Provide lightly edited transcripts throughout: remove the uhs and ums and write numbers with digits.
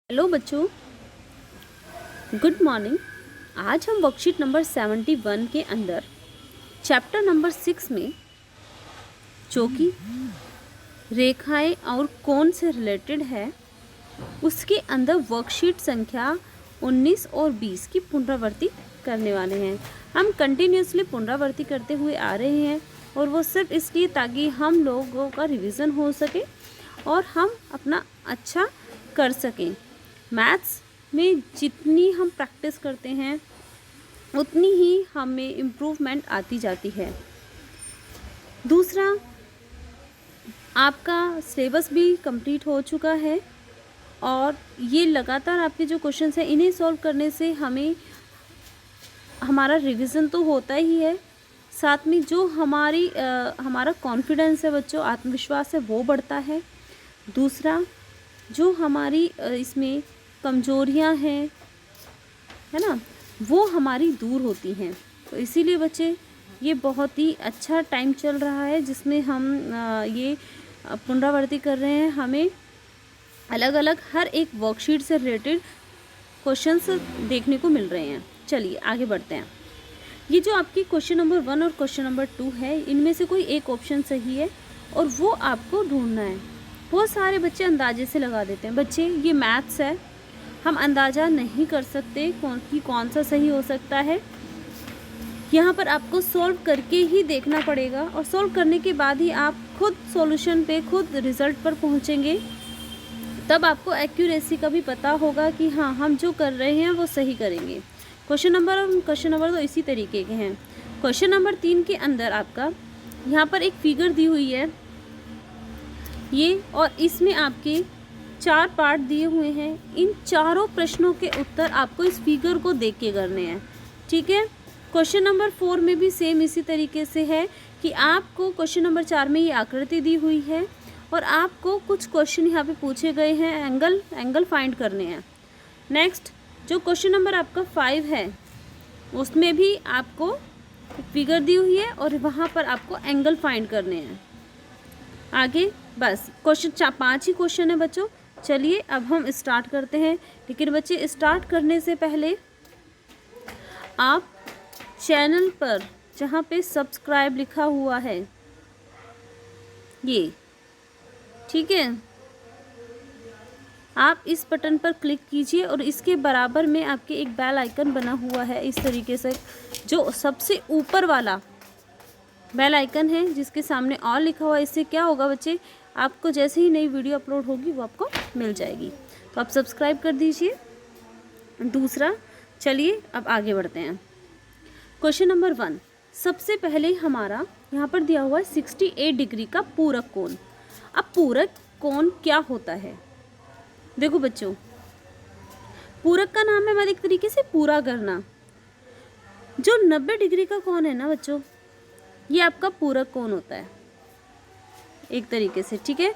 Hello बच्चों, good morning. आज हम वर्कशीट नंबर 71 के अंदर चैप्टर नंबर 6 में जो कि रेखाएं और कोण से रिलेटेड है, उसके अंदर वर्कशीट संख्या 19 और 20 की पुनरावृत्ति करने वाले हैं। हम कंटिन्यूसली पुनरावृत्ति करते हुए आ रहे हैं और वो सिर्फ इसलिए ताकि हम लोगों का रिवीजन हो सके और हम अपना अच्छा कर सकें। मैथ्स में जितनी हम प्रैक्टिस करते हैं उतनी ही हमें इम्प्रूवमेंट आती जाती है। दूसरा, आपका सिलेबस भी कंप्लीट हो चुका है और ये लगातार आपके जो क्वेश्चंस हैं इन्हें सॉल्व करने से हमारा रिवीजन तो होता ही है, साथ में जो हमारा कॉन्फिडेंस है बच्चों, आत्मविश्वास है, वो बढ़ता है। दूसरा, जो हमारी इसमें कमजोरियां हैं, है ना, वो हमारी दूर होती हैं। तो इसीलिए बच्चे ये बहुत ही अच्छा टाइम चल रहा है जिसमें हम ये पुनरावृत्ति कर रहे हैं। हमें अलग अलग हर एक वर्कशीट से रिलेटेड क्वेश्चंस देखने को मिल रहे हैं। चलिए आगे बढ़ते हैं। ये जो आपकी क्वेश्चन नंबर 1 और क्वेश्चन नंबर 2 है, इनमें से कोई एक ऑप्शन सही है और वो आपको ढूंढना है। बहुत सारे बच्चे अंदाजे से लगा देते हैं। बच्चे, ये मैथ्स है, हम अंदाज़ा नहीं कर सकते कौन सा सही हो सकता है। यहाँ पर आपको सॉल्व करके ही देखना पड़ेगा और सॉल्व करने के बाद ही आप खुद सॉल्यूशन पे, खुद रिजल्ट पर पहुँचेंगे। तब आपको एक्यूरेसी का भी पता होगा कि हाँ, हम जो कर रहे हैं वो सही करेंगे। क्वेश्चन नंबर तो इसी तरीके के हैं। क्वेश्चन नंबर 3 के अंदर आपका यहाँ पर एक फिगर दी हुई है ये, और इसमें आपके 4 पार्ट दिए हुए हैं। इन चारों प्रश्नों के उत्तर आपको इस फिगर को देख के करने हैं, ठीक है। क्वेश्चन नंबर 4 में भी सेम इसी तरीके से है कि आपको क्वेश्चन नंबर 4 में ये आकृति दी हुई है और आपको कुछ क्वेश्चन यहाँ पे पूछे गए हैं, एंगल फाइंड करने हैं। नेक्स्ट, जो क्वेश्चन नंबर आपका 5 है उसमें भी आपको फिगर दी हुई है और वहाँ पर आपको एंगल फाइंड करने हैं। आगे बस क्वेश्चन 5 ही क्वेश्चन है बच्चों। चलिए अब हम स्टार्ट करते हैं। लेकिन बच्चे, स्टार्ट करने से पहले आप चैनल पर जहाँ पे सब्सक्राइब लिखा हुआ है ये, ठीक है, आप इस बटन पर क्लिक कीजिए और इसके बराबर में आपके एक बेल आइकन बना हुआ है इस तरीके से, जो सबसे ऊपर वाला बेल आइकन है जिसके सामने ऑल लिखा हुआ है। इससे क्या होगा बच्चे, आपको जैसे ही नई वीडियो अपलोड होगी वो आपको मिल जाएगी। तो आप सब्सक्राइब कर दीजिए। दूसरा, चलिए अब आगे बढ़ते हैं। क्वेश्चन नंबर 1, सबसे पहले हमारा यहाँ पर दिया हुआ है 68 डिग्री का पूरक कोण। अब पूरक कोण क्या होता है? देखो बच्चों, पूरक का नाम है हमारे एक तरीके से पूरा करना। जो 90 डिग्री का कोण है ना बच्चों, ये आपका पूरक कोण होता है एक तरीके से, ठीक है।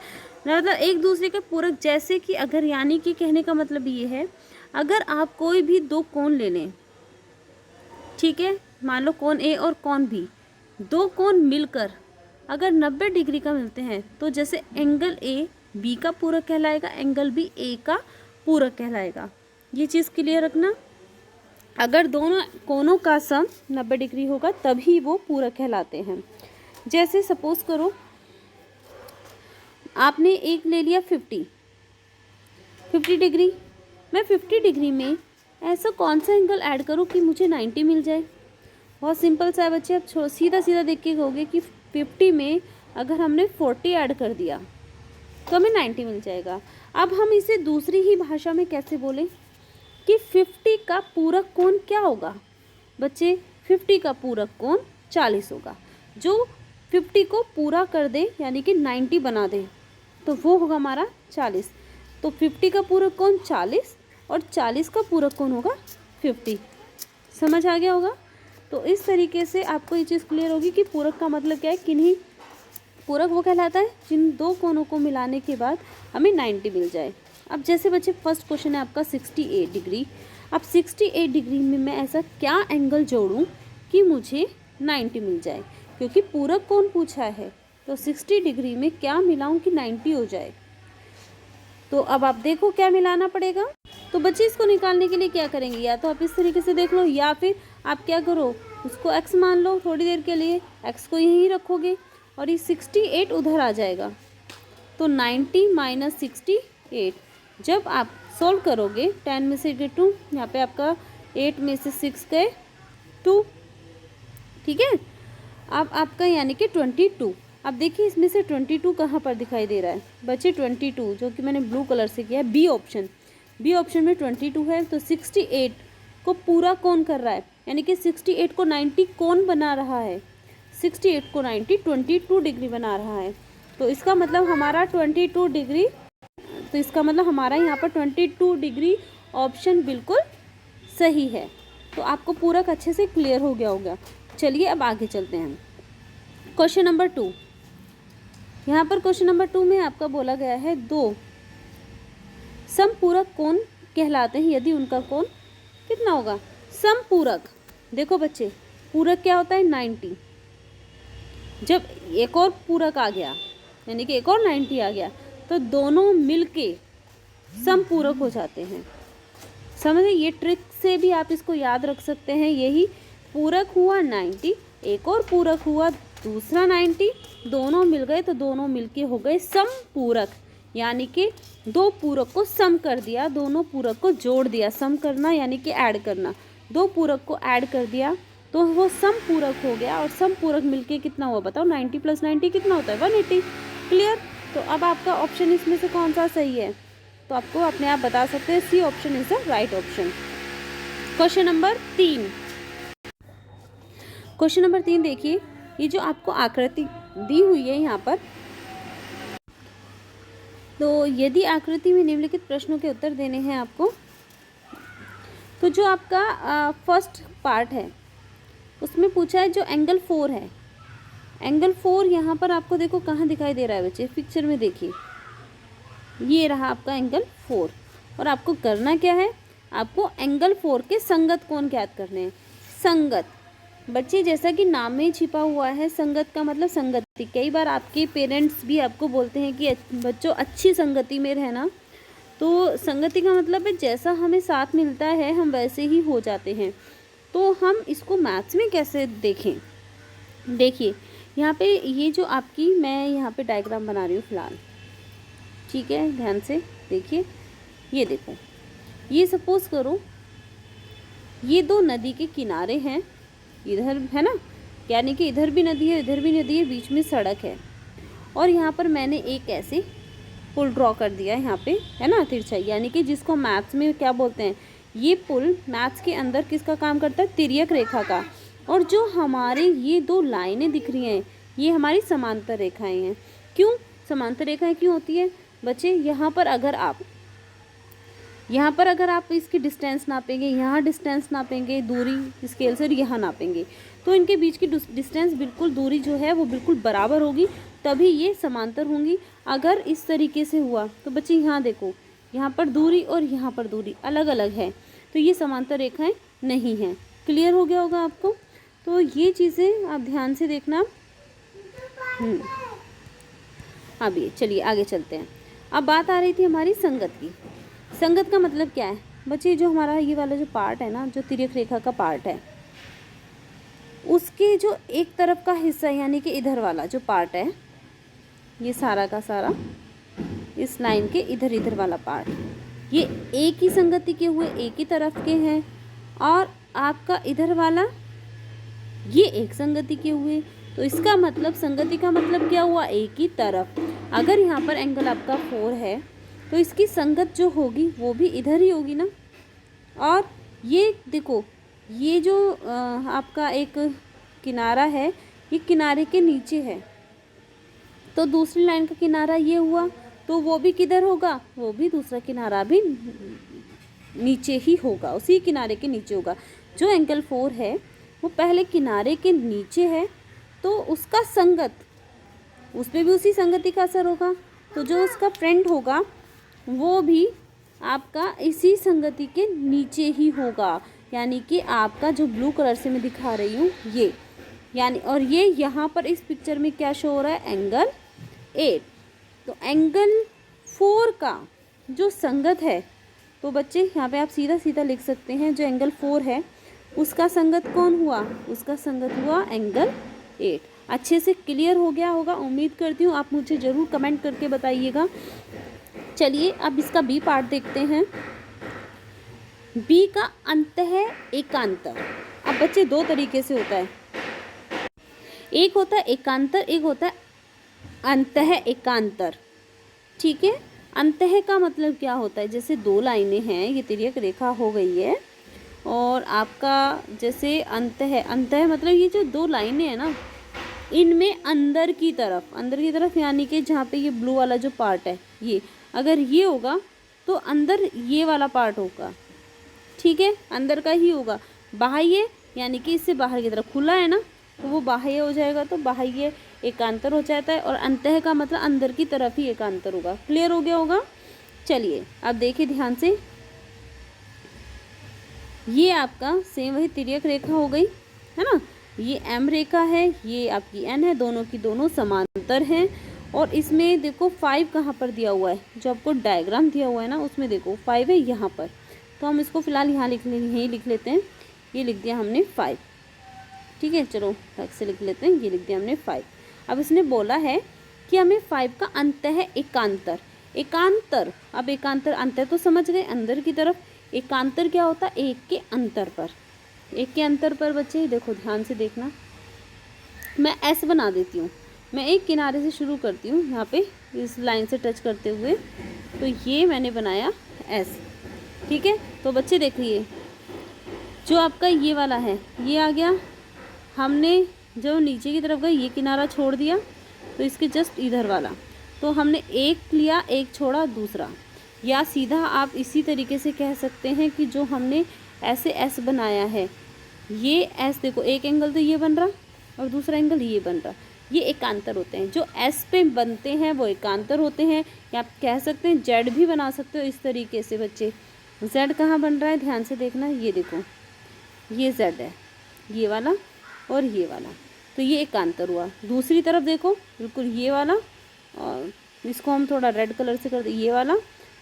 मतलब एक दूसरे के पूरक, जैसे कि अगर, यानी कि कहने का मतलब ये है, अगर आप कोई भी 2 कोण ले लें, ठीक है, मान लो कोण ए और कोण बी, 2 कोण मिलकर अगर 90 डिग्री का मिलते हैं तो जैसे एंगल ए बी का पूरक कहलाएगा, एंगल बी ए का पूरक कहलाएगा। ये चीज़ क्लियर रखना। अगर दोनों कोणों का सम 90 डिग्री होगा तभी वो पूरक कहलाते हैं। जैसे सपोज करो आपने एक ले लिया 50 डिग्री। मैं 50 डिग्री में ऐसा कौन सा एंगल ऐड करूँ कि मुझे 90 मिल जाए? बहुत सिंपल सा है बच्चे। आप सीधा सीधा देख के कहोगे कि 50 में अगर हमने 40 ऐड कर दिया तो हमें 90 मिल जाएगा। अब हम इसे दूसरी ही भाषा में कैसे बोलें कि 50 का पूरक कोण क्या होगा? बच्चे, 50 का पूरक कोण 40 होगा। जो 50 को पूरा कर दे यानी कि 90 बना दे तो वो होगा हमारा 40। तो 50 का पूरक कोण 40 और 40 का पूरक कोण होगा 50। समझ आ गया होगा? तो इस तरीके से आपको ये चीज़ क्लियर होगी कि पूरक का मतलब क्या है। किन्हीं पूरक वो कहलाता है जिन 2 कोणों को मिलाने के बाद हमें 90 मिल जाए। अब जैसे बच्चे, फर्स्ट क्वेश्चन है आपका 68 डिग्री। अब 68 डिग्री में मैं ऐसा क्या एंगल जोड़ूं कि मुझे 90 मिल जाए? क्योंकि पूरक कोण पूछा है तो 60 डिग्री में क्या मिलाऊं कि 90 हो जाए? तो अब आप देखो क्या मिलाना पड़ेगा। तो बच्चे इसको निकालने के लिए क्या करेंगे, या तो आप इस तरीके से देख लो, या फिर आप क्या करो, उसको x मान लो थोड़ी देर के लिए, x को यहीं रखोगे और ये 68 उधर आ जाएगा। तो 90 माइनस 68 जब आप सोल्व करोगे, 10 में से गए 2, यहाँ पे आपका 8 में से 6 गए 2, ठीक है। अब आपका यानी कि 22। अब देखिए इसमें से 22 कहाँ पर दिखाई दे रहा है बच्चे, 22 जो कि मैंने ब्लू कलर से किया है, बी ऑप्शन में 22 है। तो 68 को पूरा कौन कर रहा है, यानी कि 68 को 90 कौन बना रहा है, 68 को 90 22 डिग्री बना रहा है। तो इसका मतलब हमारा 22 डिग्री, तो इसका मतलब हमारा यहाँ पर 22 डिग्री ऑप्शन बिल्कुल सही है। तो आपको पूरा अच्छे से क्लियर हो गया होगा। चलिए अब आगे चलते हैं। क्वेश्चन नंबर 2, यहाँ पर क्वेश्चन नंबर 2 में आपका बोला गया है दो समपूरक कोण कहलाते हैं यदि उनका कोण कितना होगा, समपूरक। देखो बच्चे, पूरक क्या होता है 90, जब एक और पूरक आ गया यानी कि एक और 90 आ गया तो दोनों मिलके समपूरक हो जाते हैं। समझे, ये ट्रिक से भी आप इसको याद रख सकते हैं। यही पूरक हुआ 90, एक और पूरक हुआ दूसरा 90, दोनों मिल गए तो दोनों मिलके हो गए समपूरक, यानी कि दो पूरक को सम कर दिया, दोनों पूरक को जोड़ दिया। सम करना यानी कि ऐड करना, दो पूरक को ऐड कर दिया तो वो समपूरक हो गया। और समपूरक मिलके कितना हुआ बताओ, 90 प्लस 90 कितना होता है 180। क्लियर। तो अब आपका ऑप्शन इसमें से कौन सा सही है, तो आपको अपने आप बता सकते हैं C option is the right option. Question number 3, question number 3 देखिए, ये जो आपको आकृति दी हुई है यहाँ पर, तो यदि आकृति में निम्नलिखित प्रश्नों के उत्तर देने हैं आपको, तो जो आपका फर्स्ट पार्ट है उसमें पूछा है जो एंगल 4 है, एंगल 4 यहाँ पर आपको देखो कहाँ दिखाई दे रहा है बच्चे, पिक्चर में देखिए, ये रहा आपका एंगल 4। और आपको करना क्या है, आपको एंगल 4 के संगत कोण ज्ञात करने हैं। संगत बच्चे, जैसा कि नाम में छिपा हुआ है, संगत का मतलब संगति। कई बार आपके पेरेंट्स भी आपको बोलते हैं कि बच्चों अच्छी संगति में रहना, तो संगति का मतलब है जैसा हमें साथ मिलता है हम वैसे ही हो जाते हैं। तो हम इसको मैथ्स में कैसे देखें, देखिए यहाँ पे ये जो आपकी, मैं यहाँ पे डायग्राम बना रही हूँ फिलहाल, ठीक है, ध्यान से देखिए। ये देखो, ये सपोज करो ये दो नदी के किनारे हैं, इधर है ना, यानी कि इधर भी नदी है इधर भी नदी है, बीच में सड़क है। और यहाँ पर मैंने एक ऐसे पुल ड्रॉ कर दिया है यहाँ पे, है ना, तिरछाई, यानी कि जिसको मैथ्स में क्या बोलते हैं, ये पुल मैथ्स के अंदर किसका काम करता है, तिर्यक रेखा का। और जो हमारे ये दो लाइनें दिख रही हैं ये हमारी समांतर रेखाएं हैं। क्यों समांतर रेखाएं क्यों होती है बच्चे, यहाँ पर अगर आप इसकी डिस्टेंस नापेंगे, यहाँ डिस्टेंस नापेंगे, दूरी स्केल से यहाँ नापेंगे, तो इनके बीच की डिस्टेंस बिल्कुल, दूरी जो है वो बिल्कुल बराबर होगी, तभी ये समांतर होंगी। अगर इस तरीके से हुआ तो बच्चे यहाँ देखो, यहाँ पर दूरी और यहाँ पर दूरी अलग अलग है, तो ये समांतर रेखाएं नहीं हैं। क्लियर हो गया होगा आपको। तो ये चीज़ें आप ध्यान से देखना। अब ये चलिए आगे चलते हैं। अब बात आ रही थी हमारी संगत की। संगत का मतलब क्या है बच्चे, जो हमारा ये वाला जो पार्ट है ना, जो तिर्यक रेखा का पार्ट है, उसके जो एक तरफ का हिस्सा यानी कि इधर वाला जो पार्ट है, ये सारा का सारा इस लाइन के इधर वाला पार्ट, ये एक ही संगति के हुए एक ही तरफ के हैं, और आपका इधर वाला ये एक संगति के हुए। तो इसका मतलब संगति का मतलब क्या हुआ, एक ही तरफ। अगर यहाँ पर एंगल आपका 4 है तो इसकी संगत जो होगी वो भी इधर ही होगी ना। और ये देखो, ये जो आपका एक किनारा है ये किनारे के नीचे है, तो दूसरी लाइन का किनारा ये हुआ, तो वो भी किधर होगा, वो भी दूसरा किनारा भी नीचे ही होगा, उसी किनारे के नीचे होगा। जो एंगल 4 है वो पहले किनारे के नीचे है, तो उसका संगत, उस पर भी उसी संगति का असर होगा। तो जो उसका फ्रेंड होगा वो भी आपका इसी संगति के नीचे ही होगा, यानी कि आपका जो ब्लू कलर से मैं दिखा रही हूँ ये, यानी, और ये यहाँ पर इस पिक्चर में क्या शो हो रहा है, एंगल 8। तो एंगल 4 का जो संगत है, तो बच्चे यहाँ पे आप सीधा सीधा लिख सकते हैं, जो एंगल 4 है उसका संगत कौन हुआ, उसका संगत हुआ एंगल 8। अच्छे से क्लियर हो गया होगा, उम्मीद करती हूँ। आप मुझे ज़रूर कमेंट करके बताइएगा। चलिए अब इसका बी पार्ट देखते हैं। बी का अंत है एकांतर। अब बच्चे दो तरीके से होता है, एक होता है एकांतर, एक होता है अंतः एकांतर। ठीक है, अंतः का मतलब क्या होता है, जैसे दो लाइनें हैं, ये तिर्यक रेखा हो गई है और आपका जैसे अंतः मतलब ये जो दो लाइनें हैं ना, इनमें अंदर की तरफ यानी कि जहाँ पे ये ब्लू वाला जो पार्ट है, ये अगर ये होगा तो अंदर ये वाला पार्ट होगा। ठीक है, अंदर का ही होगा। बाह्य यानी कि इससे बाहर की तरफ खुला है ना, तो वो बाह्य हो जाएगा, तो बाह्य एकांतर हो जाता है। और अंतः का मतलब अंदर की तरफ ही एकांतर होगा। क्लियर हो गया होगा। चलिए अब देखिए ध्यान से, ये आपका सेम वही तिर्यक रेखा हो गई है ना, ये एम रेखा है, ये आपकी एन है, दोनों की दोनों समांतर हैं। और इसमें देखो 5 कहाँ पर दिया हुआ है, जो आपको डायग्राम दिया हुआ है ना उसमें देखो 5 है यहाँ पर, तो हम इसको फिलहाल यहाँ यहीं लिख लेते हैं। ये लिख दिया हमने 5। ठीक है, चलो अलग से लिख लेते हैं, ये लिख दिया हमने 5। अब इसने बोला है कि हमें 5 का अंत है एकांतर। एकांतर, अब एकांतर अंतर तो समझ गए, अंदर की तरफ। एकांतर क्या होता है, एक के अंतर पर। एक के अंतर पर बच्चे देखो ध्यान से देखना, मैं ऐसे बना देती हूँ। मैं एक किनारे से शुरू करती हूँ, यहाँ पे इस लाइन से टच करते हुए, तो ये मैंने बनाया ऐसे। ठीक है, तो बच्चे देखिए, जो आपका ये वाला है ये आ गया, हमने जो नीचे की तरफ गए ये किनारा छोड़ दिया, तो इसके जस्ट इधर वाला, तो हमने एक लिया, एक छोड़ा दूसरा। या सीधा आप इसी तरीके से कह सकते हैं कि जो हमने ऐसे एस बनाया है, ये एस देखो, एक एंगल तो ये बन रहा और दूसरा एंगल ये बन रहा, ये एकांतर होते हैं। जो एस पे बनते हैं वो एकांतर होते हैं। या आप कह सकते हैं जेड भी बना सकते हो इस तरीके से बच्चे। जेड कहाँ बन रहा है, ध्यान से देखना, ये देखो ये जेड है, ये वाला और ये वाला, तो ये एकांतर हुआ। दूसरी तरफ देखो बिल्कुल ये वाला, और इसको हम थोड़ा रेड कलर से कर दे, ये वाला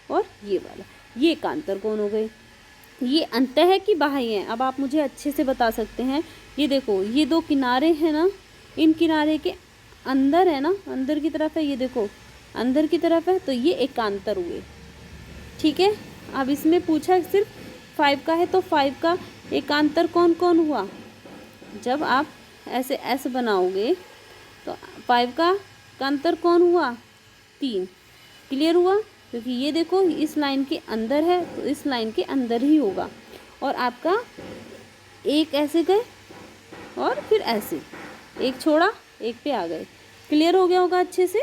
और ये वाला, ये एकांतर कौन हो गए। ये अंतः है कि बाह्य है, अब आप मुझे अच्छे से बता सकते हैं। ये देखो ये दो किनारे हैं ना, इन किनारे के अंदर है ना, अंदर की तरफ है, ये देखो अंदर की तरफ है, तो ये एकांतर हुए। ठीक है, अब इसमें पूछा सिर्फ 5 का है, तो 5 का एकांतर कौन कौन हुआ। जब आप ऐसे एस बनाओगे तो 5 का एकांतर कौन हुआ, 3। क्लियर हुआ, क्योंकि ये देखो इस लाइन के अंदर है, तो इस लाइन के अंदर ही होगा। और आपका एक ऐसे गए और फिर ऐसे, एक छोड़ा एक पे आ गए। क्लियर हो गया होगा अच्छे से।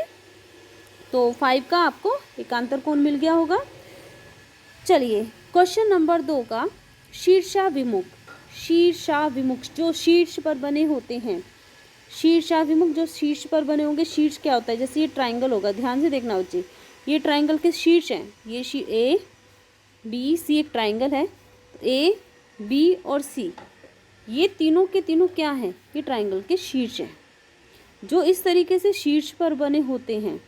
तो 5 का आपको एकांतर कोण मिल गया होगा। चलिए क्वेश्चन नंबर 2 का शीर्षाभिमुख जो शीर्ष पर बने होते हैं, शीर्षाभिमुख जो शीर्ष पर बने होंगे। शीर्ष क्या होता है, जैसे ये ट्राइंगल होगा, ध्यान से देखना बच्चे, ये ट्राइंगल के शीर्ष हैं, ये ए बी सी एक ट्राइंगल है, ए बी और सी ये तीनों के तीनों क्या हैं, ये ट्राइंगल के शीर्ष हैं। जो इस तरीके से शीर्ष पर बने होते हैं,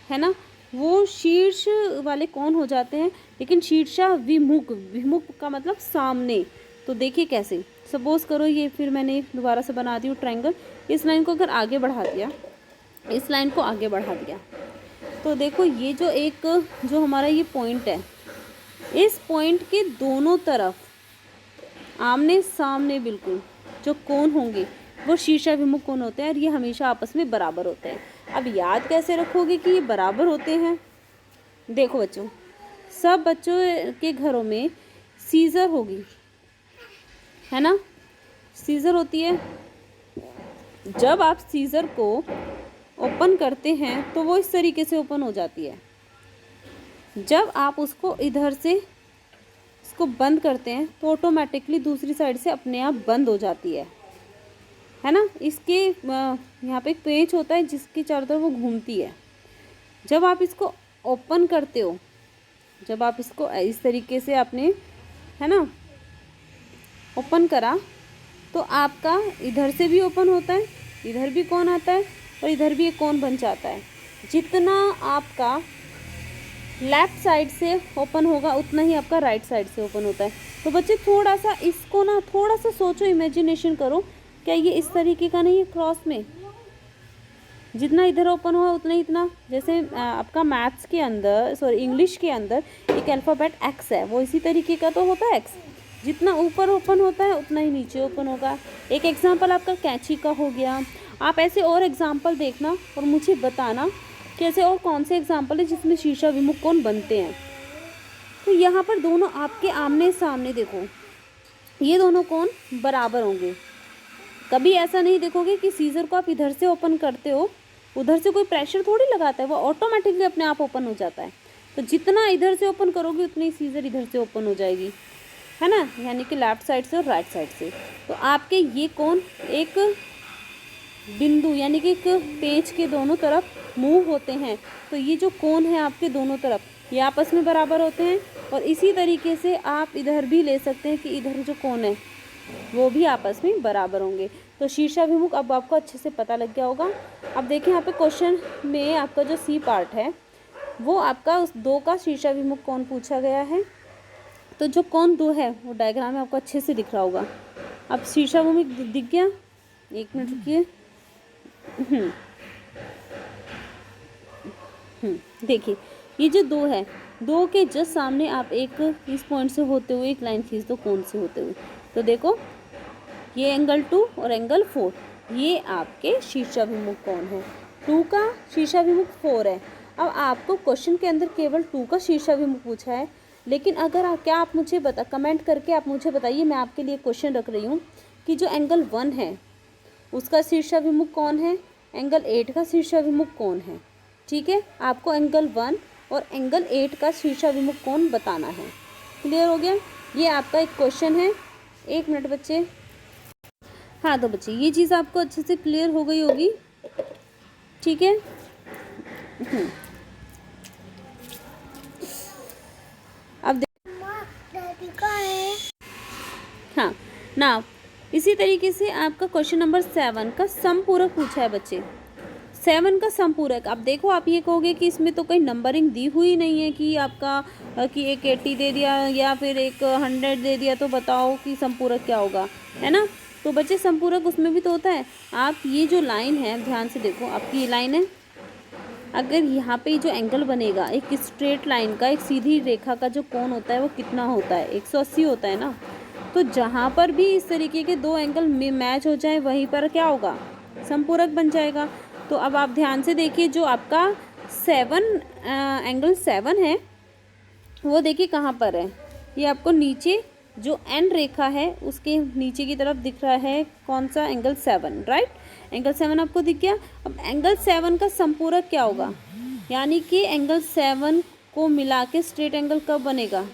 है ना, वो शीर्ष वाले कौन हो जाते हैं। लेकिन शीर्षाभिमुख, विमुख का मतलब सामने। तो देखिए कैसे, सपोज करो ये, फिर मैंने दोबारा से बना दी हूँ ट्राइंगल। इस लाइन को अगर आगे बढ़ा दिया, इस लाइन को आगे बढ़ा दिया, तो देखो ये जो हमारा ये पॉइंट है, इस पॉइंट के दोनों तरफ आमने सामने बिल्कुल जो कोण होंगे वो शीर्षाभिमुख कोण होते हैं, और ये हमेशा आपस में बराबर होते हैं। अब याद कैसे रखोगे कि ये बराबर होते हैं। देखो बच्चों, सब बच्चों के घरों में सीजर होगी, है ना, सीजर होती है। जब आप सीजर को ओपन करते हैं तो वो इस तरीके से ओपन हो जाती है। जब आप उसको इधर से इसको बंद करते हैं तो ऑटोमेटिकली दूसरी साइड से अपने आप बंद हो जाती है ना। इसके यहाँ पे एक पेंच होता है जिसके चारों तरफ वो घूमती है। जब आप इसको ओपन करते हो, जब आप इसको इस तरीके से आपने, है ना, ओपन करा, तो आपका इधर से भी ओपन होता है, इधर भी कोण आता है और इधर भी एक कोण बन जाता है। जितना आपका लेफ़्ट साइड से ओपन होगा उतना ही आपका राइट साइड से ओपन होता है। तो बच्चे थोड़ा सा इसको ना थोड़ा सा सोचो, इमेजिनेशन करो, क्या ये इस तरीके का नहीं है क्रॉस में, जितना इधर ओपन हुआ उतना ही इतना, जैसे आपका मैथ्स के अंदर सॉरी इंग्लिश के अंदर एक अल्फ़ाबेट एक्स है, वो इसी तरीके का तो होता है एक्स, जितना ऊपर ओपन होता है उतना ही नीचे ओपन होगा। एक एग्जांपल आपका कैंची का हो गया। आप ऐसे और एग्जांपल देखना और मुझे बताना कैसे और कौन से एग्जांपल है जिसमें शीशा विमुख कोण बनते हैं। तो यहाँ पर दोनों आपके आमने सामने देखो, ये दोनों कोण बराबर होंगे। कभी ऐसा नहीं देखोगे कि सीज़र को आप इधर से ओपन करते हो, उधर से कोई प्रेशर थोड़ी लगाता है, वो ऑटोमेटिकली अपने आप ओपन हो जाता है। तो जितना इधर से ओपन करोगे उतनी सीज़र इधर से ओपन हो जाएगी, है ना, यानी कि लेफ़्ट साइड से और राइट साइड से। तो आपके ये कोण एक बिंदु यानी कि एक पेज के दोनों तरफ मूव होते हैं। तो ये जो कोण है आपके दोनों तरफ ये आपस में बराबर होते हैं। और इसी तरीके से आप इधर भी ले सकते हैं कि इधर जो कोण है वो भी आपस में बराबर होंगे। तो शीर्षाभिमुख अब आपको अच्छे से पता लग गया होगा। अब देखिए यहाँ पे क्वेश्चन में आपका जो सी पार्ट है वो आपका उस 2 का शीर्षाभिमुख कोण पूछा गया है। तो जो कोण 2 है वो डायग्राम में आपको अच्छे से दिख रहा होगा। अब शीर्षाभिमुख दिख गया, 1 मिनट रुकिए। देखिए ये जो 2 है, 2 के जस्ट सामने आप एक इस पॉइंट से होते हुए एक लाइन खींच दो कोण से होते हुए। तो देखो ये एंगल 2 और एंगल 4 ये आपके शीर्षाभिमुख कोण है। 2 का शीर्षाभिमुख 4 है। अब आपको क्वेश्चन के अंदर केवल 2 का शीर्षाभिमुख पूछा है, लेकिन अगर आप मुझे कमेंट करके आप मुझे बताइए, मैं आपके लिए क्वेश्चन रख रही हूँ कि जो एंगल 1 है उसका शीर्षाभिमुख कौन है, एंगल 8 का शीर्षाभिमुख कौन है। ठीक है, आपको एंगल 1 और एंगल 8 का शीर्षाभिमुख कोण बताना है। क्लियर हो गया, ये आपका एक क्वेश्चन है। 1 मिनट बच्चे। हाँ तो बच्चे ये चीज़ आपको अच्छे से क्लियर हो गई होगी। ठीक है, अब हाँ ना इसी तरीके से आपका क्वेश्चन नंबर 7 का समपूरक पूछा है बच्चे। 7 का समपूरक, अब देखो आप ये कहोगे कि इसमें तो कोई नंबरिंग दी हुई नहीं है कि आपका कि एक 80 दे दिया या फिर एक 100 दे दिया, तो बताओ कि समपूरक क्या होगा, है ना। तो बच्चे समपूरक उसमें भी तो होता है। आप ये जो लाइन है ध्यान से देखो, आपकी ये लाइन है, अगर यहाँ पे जो एंगल बनेगा एक स्ट्रेट लाइन का, एक सीधी रेखा का जो कोण होता है वो कितना होता है, 180 होता है ना। तो जहाँ पर भी इस तरीके के 2 एंगल मैच हो जाए वहीं पर क्या होगा, समपूरक बन जाएगा। तो अब आप ध्यान से देखिए, जो आपका एंगल 7 है वो देखिए कहाँ पर है, ये आपको नीचे जो एन रेखा है उसके नीचे की तरफ दिख रहा है, कौन सा, एंगल 7, राइट। एंगल 7 आपको दिख गया। अब एंगल 7 का समपूरक क्या होगा, यानी कि एंगल 7 को मिला के स्ट्रेट एंगल कब बनेगा,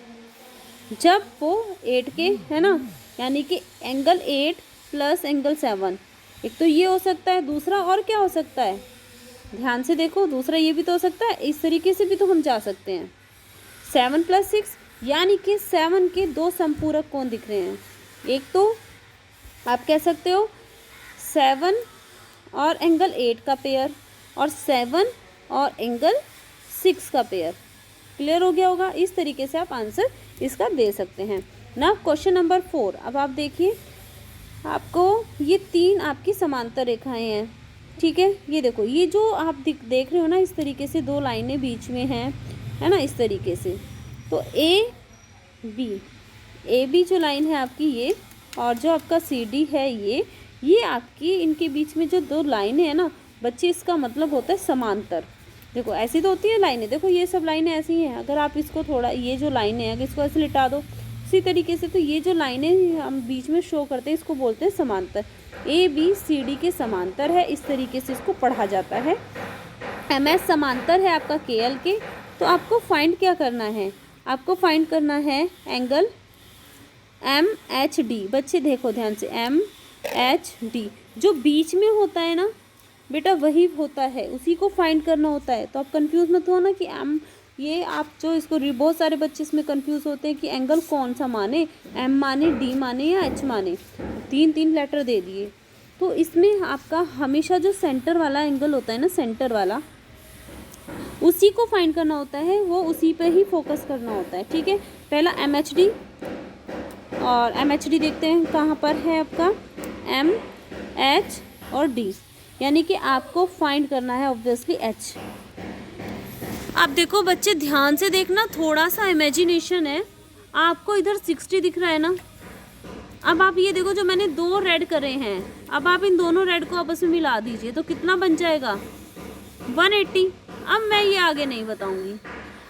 जब वो 8 के, है ना, यानी कि एंगल 8 प्लस एंगल 7। एक तो ये हो सकता है, दूसरा और क्या हो सकता है, ध्यान से देखो, दूसरा ये भी तो हो सकता है, इस तरीके से भी तो हम जा सकते हैं, 7 + 6, यानी कि 7 के 2 समपूरक कोण दिख रहे हैं। एक तो आप कह सकते हो 7 और एंगल 8 का पेयर, और 7 और एंगल 6 का पेयर। क्लियर हो गया होगा। इस तरीके से आप आंसर इसका दे सकते हैं ना। क्वेश्चन नंबर 4, अब आप देखिए, आपको ये 3 आपकी समांतर रेखाएं हैं। ठीक है, ये देखो, ये जो आप देख रहे हो ना, इस तरीके से 2 लाइनें बीच में हैं, है ना, इस तरीके से। तो ए बी जो लाइन है आपकी ये, और जो आपका CD है ये आपकी, इनके बीच में जो 2 लाइनें हैं ना बच्चे, इसका मतलब होता है समांतर। देखो ऐसी तो होती है लाइनें, देखो ये सब लाइनें ऐसी हैं। अगर आप इसको थोड़ा, ये जो लाइनें हैं अगर इसको ऐसे लिटा दो इसी तरीके से, तो ये जो लाइनें हम बीच में शो करते हैं इसको बोलते हैं समांतर। ABCD के समांतर है, इस तरीके से इसको पढ़ा जाता है। MS समांतर है आपका KL के। तो आपको फाइंड क्या करना है, आपको फाइंड करना है एंगल MHD। बच्चे देखो ध्यान से, MHD जो बीच में होता है ना बेटा, वही होता है, उसी को फाइंड करना होता है। तो आप कंफ्यूज मत हो ना कि ये आप जो इसको, बहुत सारे बच्चे इसमें कंफ्यूज होते हैं कि एंगल कौन सा माने, M माने, D माने या H माने, 3 लेटर दे दिए। तो इसमें आपका हमेशा जो सेंटर वाला एंगल होता है ना, सेंटर वाला, उसी को फाइंड करना होता है, वो उसी पे ही फोकस करना होता है। ठीक है, पहला MHD, और MHD देखते हैं कहाँ पर है आपका, M, H और D, यानी कि आपको फाइंड करना है ऑब्वियसली H। आप देखो बच्चे, ध्यान से देखना, थोड़ा सा इमेजिनेशन है। आपको इधर 60 दिख रहा है ना, अब आप ये देखो जो मैंने 2 रेड करे हैं, अब आप इन दोनों रेड को आपस में मिला दीजिए तो कितना बन जाएगा, 180। अब मैं ये आगे नहीं बताऊंगी।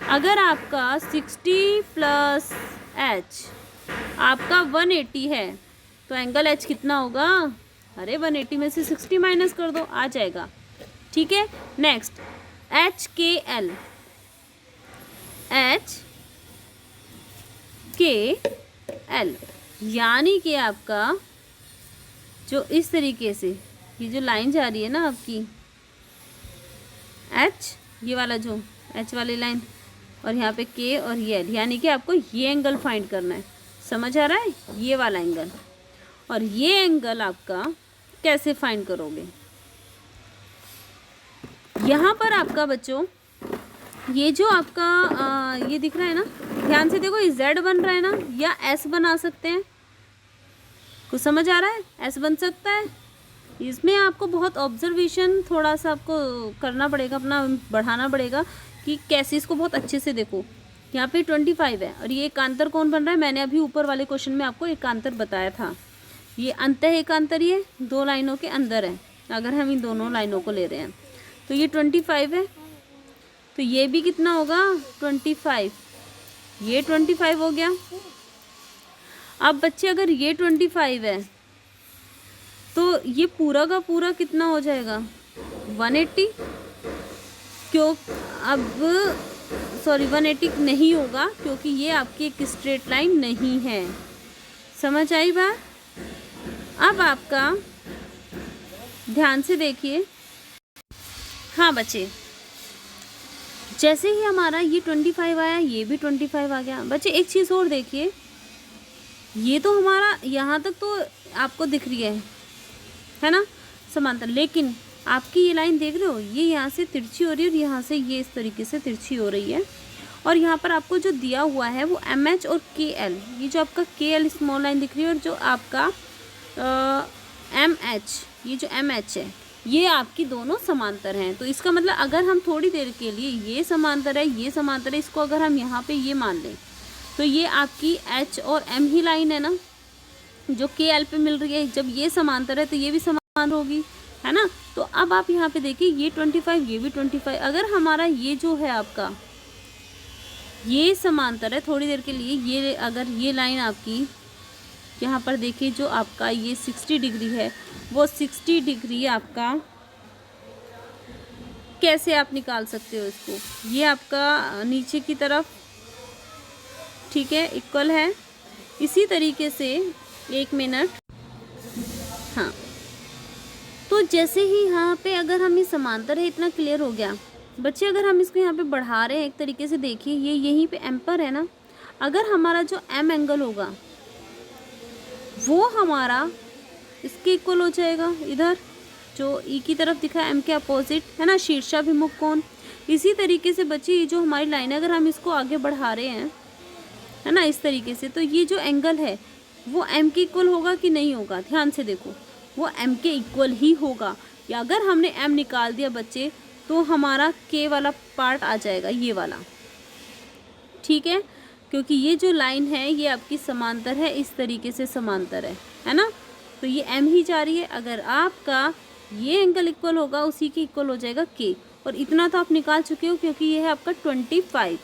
अगर आपका 60 प्लस H आपका 180 है तो एंगल H कितना होगा, अरे 180 में से 60 माइनस कर दो, आ जाएगा। ठीक है, नेक्स्ट HKL, HKL, यानी कि आपका जो इस तरीके से ये जो लाइन जा रही है ना आपकी H, ये वाला जो H वाली लाइन, और यहाँ पे K और ये L, यानी कि आपको ये एंगल फाइंड करना है। समझ आ रहा है, ये वाला एंगल। और ये एंगल आपका कैसे फाइंड करोगे, यहाँ पर आपका बच्चों ये जो आपका ये दिख रहा है ना, ध्यान से देखो, ये Z बन रहा है ना, या S बना सकते हैं, कुछ समझ आ रहा है, S बन सकता है। इसमें आपको बहुत ऑब्जर्वेशन थोड़ा सा आपको करना पड़ेगा, अपना बढ़ाना पड़ेगा कि कैसे इसको बहुत अच्छे से देखो। यहाँ पे 25 है और ये एकांतर कौन बन रहा है, मैंने अभी ऊपर वाले क्वेश्चन में आपको एकांतर बताया था। ये अंतः एकांतर ये 2 लाइनों के अंदर है, अगर हम इन दोनों लाइनों को ले रहे हैं तो ये 25 है, तो ये भी कितना होगा 25, ये 25 हो गया। अब बच्चे अगर ये 25 है तो ये पूरा का पूरा कितना हो जाएगा 180, क्यों, अब सॉरी 180 नहीं होगा क्योंकि ये आपकी एक स्ट्रेट लाइन नहीं है। समझ आई बात। अब आपका ध्यान से देखिए, हाँ बच्चे, जैसे ही हमारा ये 25 आया, ये भी 25 आ गया। बच्चे एक चीज़ और देखिए, ये तो हमारा यहाँ तक तो आपको दिख रही है ना समांतर, लेकिन आपकी ये लाइन देख रहे हो, ये यहाँ से तिरछी हो रही है और यहाँ से ये इस तरीके से तिरछी हो रही है। और यहाँ पर आपको जो दिया हुआ है वो MH और KL, ये जो आपका KL स्मॉल लाइन दिख रही है और जो आपका MH, ये जो MH है, ये आपकी दोनों समांतर हैं। तो इसका मतलब अगर हम थोड़ी देर के लिए ये समांतर है, ये समांतर है, इसको अगर हम यहाँ पे ये मान लें तो ये आपकी H और M ही लाइन है ना जो KL पे मिल रही है। जब ये समांतर है तो ये भी समांतर होगी, है ना। तो अब आप यहाँ पे देखिए, ये 25, ये भी 25। अगर हमारा ये जो है आपका ये समांतर है, थोड़ी देर के लिए ये अगर ये लाइन आपकी यहाँ पर देखिए जो आपका ये 60 डिग्री है, वो 60 डिग्री आपका कैसे आप निकाल सकते हो इसको, ये आपका नीचे की तरफ, ठीक है, इक्वल है। इसी तरीके से 1 मिनट, हाँ, तो जैसे ही यहाँ पे अगर हम ये समांतर है, इतना क्लियर हो गया बच्चे। अगर हम इसको यहाँ पे बढ़ा रहे हैं एक तरीके से, देखिए ये यहीं पे M पर है ना, अगर हमारा जो M एंगल होगा वो हमारा इसके इक्वल हो जाएगा, इधर जो E की तरफ दिखा है M के अपोजिट, है ना, शीर्षाभिमुख कोण। इसी तरीके से बच्चे ये जो हमारी लाइन है, अगर हम इसको आगे बढ़ा रहे हैं, है ना, इस तरीके से, तो ये जो एंगल है वो M के इक्वल होगा कि नहीं होगा, ध्यान से देखो, वो M के इक्वल ही होगा। या अगर हमने M निकाल दिया बच्चे तो हमारा K वाला पार्ट आ जाएगा, ये वाला, ठीक है, क्योंकि ये जो लाइन है ये आपकी समांतर है, इस तरीके से समांतर है ना। तो ये M ही जा रही है। अगर आपका ये एंगल इक्वल होगा, उसी के इक्वल हो जाएगा K। और इतना तो आप निकाल चुके हो क्योंकि ये है आपका 25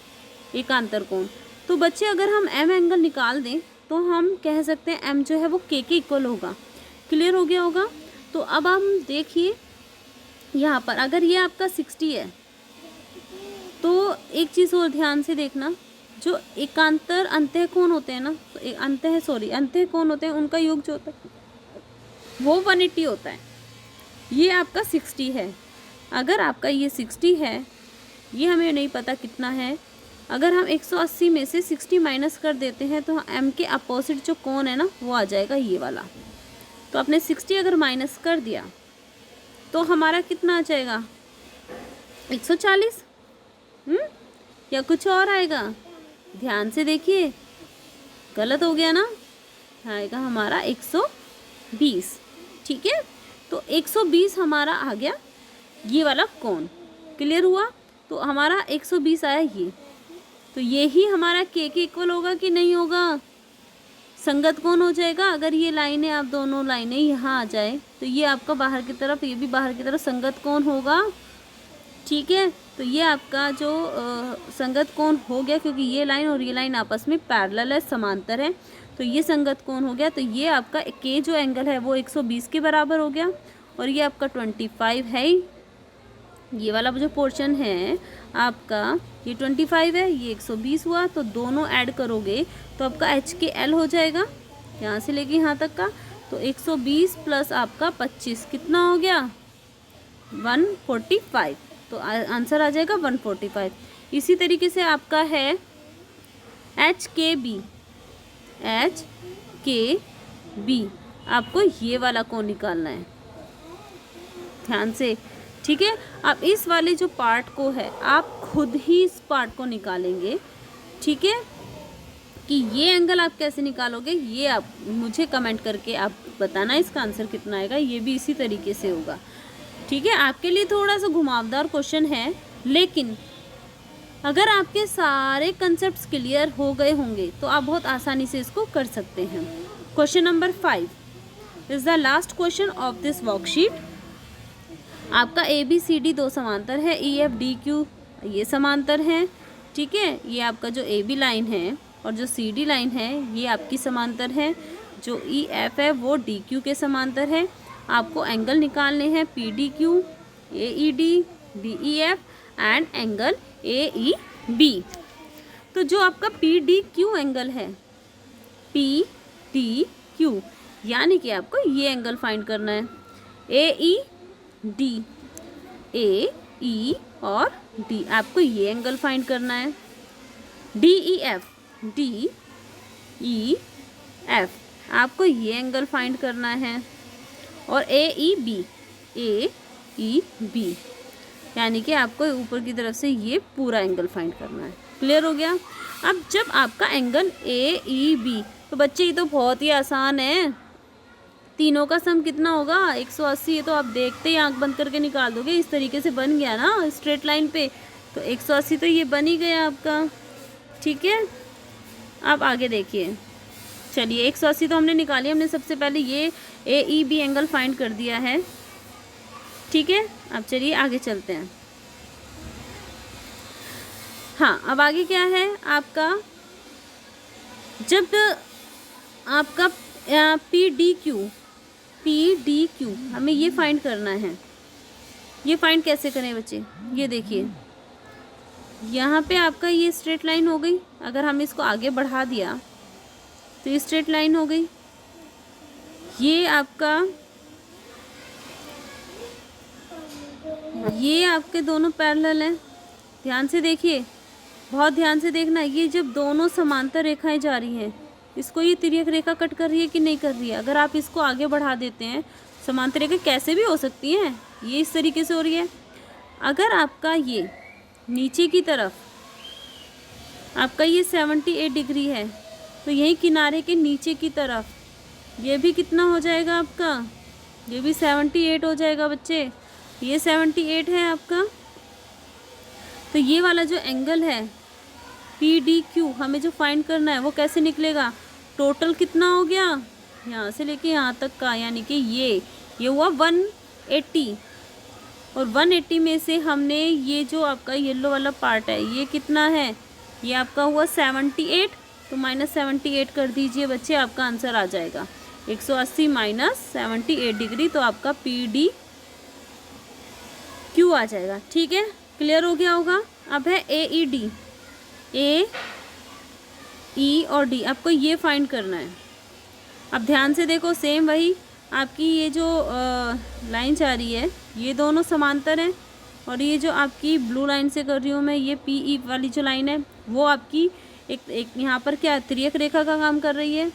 एकांतर कोण। तो बच्चे अगर हम M एंगल निकाल दें तो हम कह सकते हैं M जो है वो K के इक्वल होगा। क्लियर हो गया होगा। तो अब हम देखिए यहाँ पर अगर ये आपका 60 है तो एक चीज़ और ध्यान से देखना, जो एकांतर अंतः कोण होते हैं ना, तो अंतः कोण होते हैं, उनका योग जो होता है वो 180 होता है। ये आपका 60 है। अगर आपका ये 60 है, ये हमें नहीं पता कितना है, अगर हम 180 में से 60 माइनस कर देते हैं तो M के अपोजिट जो कोण है ना वो आ जाएगा ये वाला। तो आपने 60 अगर माइनस कर दिया तो हमारा कितना आ जाएगा 140, या कुछ और आएगा? ध्यान से देखिए, गलत हो गया ना, आएगा हमारा 120। ठीक है, तो 120 हमारा आ गया ये वाला कोण। क्लियर हुआ? तो हमारा 120 आया ये, तो ये ही हमारा के इक्वल होगा कि नहीं होगा? संगत कोण हो जाएगा। अगर ये लाइनें, आप दोनों लाइनें यहाँ आ जाए तो ये आपका बाहर की तरफ, ये भी बाहर की तरफ संगत कोण होगा। ठीक है, तो ये आपका जो संगत कोण हो गया, क्योंकि ये लाइन और ये लाइन आपस में पैरेलल है, समांतर है, तो ये संगत कोण हो गया। तो ये आपका के जो एंगल है वो 120 के बराबर हो गया, और ये आपका 25 है ही। ये वाला जो पोर्शन है आपका, ये 25 है, ये 120 हुआ, तो दोनों ऐड करोगे तो आपका HKL हो जाएगा, यहाँ से लेके यहाँ तक का। तो 120 प्लस आपका 25 कितना हो गया? 145। तो आंसर आ जाएगा 145। इसी तरीके से आपका है HKB। आपको ये वाला कोण निकालना है, ध्यान से। ठीक है, अब इस वाले जो पार्ट को है आप खुद ही इस पार्ट को निकालेंगे। ठीक है, कि ये एंगल आप कैसे निकालोगे ये आप मुझे कमेंट करके आप बताना, इसका आंसर कितना आएगा। ये भी इसी तरीके से होगा। ठीक है, आपके लिए थोड़ा सा घुमावदार क्वेश्चन है, लेकिन अगर आपके सारे कंसेप्ट्स क्लियर हो गए होंगे तो आप बहुत आसानी से इसको कर सकते हैं। Question number 5 is the last question of this worksheet. आपका ABCD दो समांतर है, EFDQ ये समांतर है। ठीक है, ये आपका जो AB लाइन है और जो CD लाइन है ये आपकी समांतर है। जो EF है वो DQ के समांतर है। आपको एंगल निकालने हैं PDQ, AED, DEF and angle AEB। तो जो आपका PDQ एंगल है, PDQ यानी कि आपको ये एंगल फाइंड करना है। AED, AE और D आपको ये एंगल फाइंड करना है। DEF, DEF आपको ये एंगल फाइंड करना है। और AEB, AEB यानी कि आपको ऊपर की तरफ से ये पूरा एंगल फाइंड करना है। क्लियर हो गया? अब जब आपका एंगल AEB, तो बच्चे ये तो बहुत ही आसान है, तीनों का सम कितना होगा? 180। ये तो आप देखते ही आंख बंद करके निकाल दोगे, इस तरीके से बन गया ना स्ट्रेट लाइन पे। तो 180 तो ये बन ही गया आपका। ठीक है, अब आगे देखिए। चलिए 180 तो हमने निकाली, हमने सबसे पहले ये AEB एंगल फाइंड कर दिया है। ठीक है, अब चलिए आगे चलते हैं। हाँ, अब आगे क्या है आपका? जब आपका PDQ हमें ये फाइंड करना है। ये फाइंड कैसे करें बच्चे? ये देखिए, यहाँ पे आपका ये स्ट्रेट लाइन हो गई। अगर हम इसको आगे बढ़ा दिया तो ये स्ट्रेट लाइन हो गई। ये आपके दोनों पैरेलल हैं। ध्यान से देखिए, बहुत ध्यान से देखना। ये जब दोनों समांतर रेखाएं जा रही हैं, इसको ये तिर्यक रेखा कट कर रही है कि नहीं कर रही है? अगर आप इसको आगे बढ़ा देते हैं, समांतर रेखा कैसे भी हो सकती हैं, ये इस तरीके से हो रही है। अगर आपका ये नीचे की तरफ आपका ये 78 डिग्री है, तो यही किनारे के नीचे की तरफ ये भी कितना हो जाएगा आपका? ये भी 78 हो जाएगा बच्चे। ये 78 है आपका। तो ये वाला जो एंगल है PDQ हमें जो फाइंड करना है वो कैसे निकलेगा? टोटल कितना हो गया यहाँ से लेके यहाँ तक का, यानी कि ये हुआ 180। और 180 में से हमने ये जो आपका येलो वाला पार्ट है ये कितना है? ये आपका हुआ 78। तो -78 कर दीजिए बच्चे, आपका आंसर आ जाएगा 180 माइनस 78 डिग्री। तो आपका PDQ आ जाएगा। ठीक है, क्लियर हो गया होगा। अब है AED, A, E और D आपको ये फाइंड करना है। अब ध्यान से देखो, सेम वही आपकी ये जो लाइन जा रही है ये दोनों समांतर हैं, और ये जो आपकी ब्लू लाइन से कर रही हूँ मैं, ये PE वाली जो लाइन है वो आपकी एक यहाँ पर क्या तिर्यक रेखा का काम कर रही है।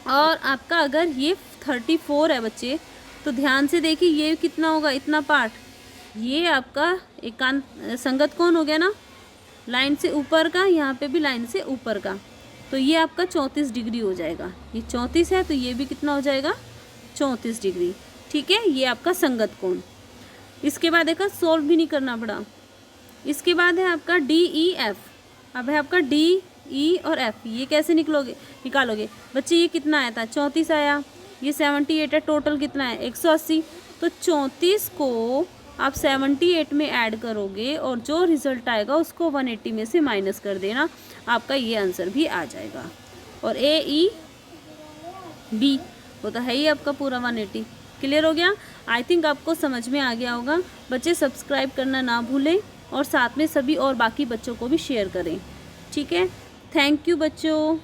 और आपका अगर ये 34 है बच्चे, तो ध्यान से देखिए ये कितना होगा, इतना पार्ट ये आपका एकांत संगत कोण हो गया ना। लाइन से ऊपर का, यहाँ पे भी लाइन से ऊपर का, तो ये आपका 34 डिग्री हो जाएगा। ये 34 है तो ये भी कितना हो जाएगा, 34 डिग्री। ठीक है, ये आपका संगत कोण। इसके बाद देखा सोल्व भी नहीं करना पड़ा। इसके बाद है आपका DEF। अब है आपका DE और F, ये कैसे निकालोगे बच्चे। ये कितना आया था, 34 आया, ये 78 है, टोटल कितना है 180। तो 34 को आप 78 में ऐड करोगे और जो रिजल्ट आएगा उसको 180 में से माइनस कर देना, आपका ये आंसर भी आ जाएगा। और AEB वो तो है ही आपका पूरा 180। क्लियर हो गया। आई थिंक आपको समझ में आ गया होगा। बच्चे सब्सक्राइब करना ना भूलें और साथ में सभी और बाकी बच्चों को भी शेयर करें। ठीक है, थैंक यू बच्चों।